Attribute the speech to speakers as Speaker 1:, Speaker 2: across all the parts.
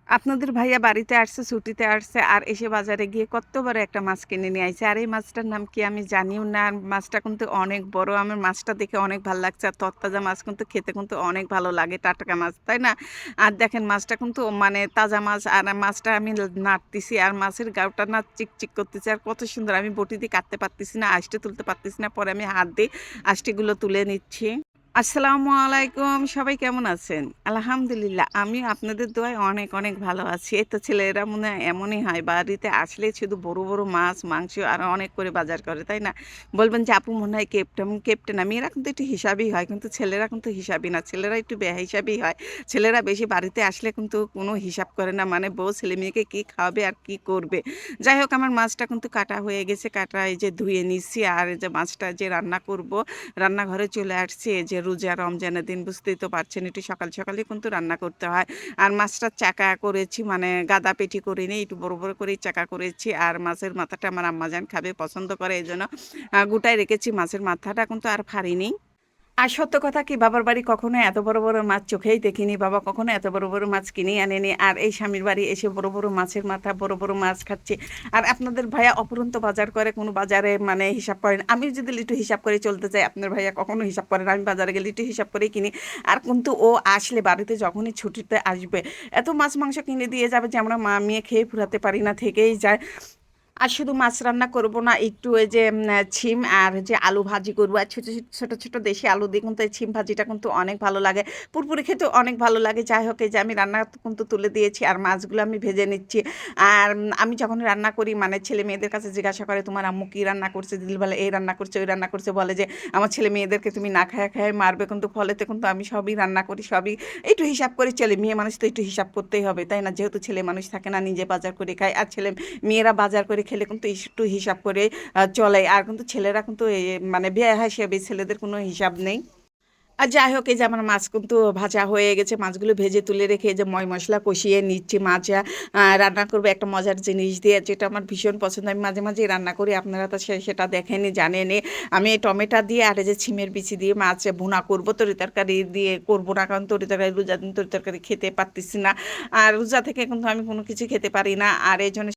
Speaker 1: আপনাদের ভাইয়া বাড়িতে আসছে, ছুটিতে আসছে আর এসে বাজারে গিয়ে কত বড় একটা মাছ কিনে নিয়ে আইছে। আর এই মাছটার নাম কি আমি জানিও না। আর মাছটা কিন্তু অনেক বড়। আমার মাছটা দেখে অনেক ভাল লাগছে। আর তরতাজা মাছ কিন্তু খেতে কিন্তু অনেক ভালো লাগে, টাটকা মাছ, তাই না? আর দেখেন মাছটা কিন্তু মানে তাজা মাছ। আর মাছটা আমি নাড়তেছি আর মাছের গাওটা না চিকচিক করতেছে আর কত সুন্দর। আমি বটি দিয়ে কাটতে পারতেছি না, আঁশটে তুলতে পারতেছি না। পরে আমি হাত দিয়ে আঁশটিগুলো তুলে নিচ্ছি। আসসালামু আলাইকুম। সবাই কেমন আছেন? আলহামদুলিল্লাহ আমি আপনাদের দোয়ায় অনেক, অনেক ভালো আছি। এই তো ছেলেরা মনে হয় এমনই হয়। বাড়িতে আসলেই শুধু বড়, বড় মাছ, মাংস আর অনেক করে বাজার করে, তাই না? বলবেন যে আপু মনে হয় ক্যাপ্টেন, ক্যাপ্টেন না। মেয়েরা কিন্তু একটু হিসাবই হয়। কিন্তু ছেলেরা কিন্তু হিসাবই না। ছেলেরা একটু বেহিসাবি হয়। ছেলেরা বেশি বাড়িতে আসলে কিন্তু কোনো হিসাব করে না। মানে বউ ছেলেমেয়েকে কি খাওয়াবে আর কি করবে। যাই হোক আমার মাছটা কিন্তু কাটা হয়ে গেছে। কাটা এই যে ধুয়ে নিচ্ছি আর এই যে মাছটা যে রান্না করব রান্নাঘরে চলে আসছি। এই যে রোজা রমজানের দিন বুঝতেই তো পারছেন একটু সকাল সকালই কিন্তু রান্না করতে হয়। আর মাছটা চাকা করেছি মানে গাদা পেটি করিনি, একটু বড় বড় করেই চাকা করেছি। আর মাছের মাথাটা আমার আম্মাজান খাবে, পছন্দ করে, এই জন্য গোটায় রেখেছি। মাছের মাথাটা কিন্তু আর ফাড়িনি। আর সত্য কথা কি বাবার বাড়ি কখনো এত বড় বড় মাছ চোখেই দেখিনি। বাবা কখনো এত বড় বড় মাছ কিনে আনেনি। আর এই স্বামীর বাড়ি এসে বড় বড় মাছের মাথা, বড় বড় মাছ খাচ্ছি। আর আপনাদের ভাইয়া অপরন্ত বাজার করে, কোনো বাজারে মানে হিসাব করেন। আমি যদি একটু হিসাব করে চলতে চাই, আপনার ভাইয়া কখনো হিসাব করে না। আমি বাজারে গেলে একটু হিসাব করেই কিনি। আর কিন্তু ও আসলে বাড়িতে যখনই ছুটিতে আসবে এত মাছ মাংস কিনে দিয়ে যাবে যে আমরা মা মেয়ে খেয়ে ফুরাতে পারি না, থেকেই যায়। আর শুধু মাছ রান্না করব না, একটু ওই যে ছিম আর যে আলু ভাজি করবো। আর ছোট ছোট ছোট ছোট দেশি আলু দিয়ে কিন্তু এই ছিম ভাজিটা কিন্তু অনেক ভালো লাগে। পুরপুরি খেতেও অনেক ভালো লাগে। যাই হোক এই যে আমি রান্না কিন্তু তুলে দিয়েছি আর মাছগুলো আমি ভেজে নিচ্ছি। আর আমি যখন রান্না করি মানে ছেলে মেয়েদের কাছে জিজ্ঞাসা করে তোমার আম্মু কি রান্না করছে, দিদি বলে এই রান্না করছে ওই রান্না করছে, বলে যে আমার ছেলে মেয়েদেরকে তুমি না খায় খায় মারবে। কিন্তু ফলেতে কিন্তু আমি সবই রান্না করি, সবই একটু হিসাব করে চলে। মেয়ে মানুষ তো একটু হিসাব করতেই হবে, তাই না? যেহেতু ছেলে মানুষ থাকে না, নিজে বাজার করে খায়। আর মেয়েরা বাজার করে খেলে কিন্তু একটু হিসাব করে চলে। আর কিন্তু ছেলেরা কিন্তু মানে বেহায়া হিসেবে ছেলেদের কোনো হিসাব নেই। আর যাই হোক এই যে আমার মাছ কিন্তু ভাজা হয়ে গেছে। মাছগুলো ভেজে তুলে রেখে এই যে মশলা কষিয়ে নিচ্ছি। মাছ রান্না করবো একটা মজার জিনিস দিয়ে, যেটা আমার ভীষণ পছন্দ। আমি মাঝে মাঝেই রান্না করি, আপনারা তো সেটা দেখেনি, জানেনই। আমি এই টমেটো দিয়ে আর এই যে ছিমের বিচি দিয়ে মাছ ভুনা করবো। তরি তরকারি দিয়ে করবো না, কারণ তরি তরকারি রোজা দিন তরি তরকারি খেতে পারতেছি না। আর রোজা থেকে কিন্তু আমি কোনো কিছু খেতে পারি না। আর এই জন্য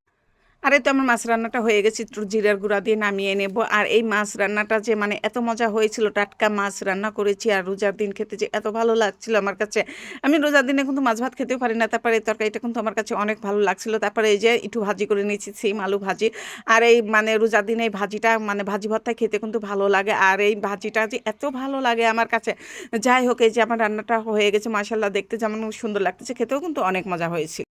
Speaker 1: আর এই তো আমার মাছ রান্নাটা হয়ে গেছে, একটু জিরার গুঁড়া দিয়ে নামিয়ে নেব। আর এই মাছ রান্নাটা যে মানে এত মজা হয়েছিল, টাটকা মাছ রান্না করেছি আর রোজার দিন খেতে যে এত ভালো লাগছিল আমার কাছে। আমি রোজার দিনে কিন্তু মাছ ভাত খেতেও পারি না, তারপরে এই তরকারিটা কিন্তু আমার কাছে অনেক ভালো লাগছিল। তারপরে এই যে একটু ভাজি করে নিয়েছি, সিম আলু ভাজি। আর এই মানে রোজার দিনে এই ভাজিটা মানে ভাজি ভর্তা খেতে কিন্তু ভালো লাগে। আর এই ভাজিটা যে এত ভালো লাগে আমার কাছে। যাই হোক এই যে আমার রান্নাটা হয়ে গেছে, মাশাআল্লাহ দেখতে যেমন সুন্দর লাগতেছে, খেতেও কিন্তু অনেক মজা হয়েছিল।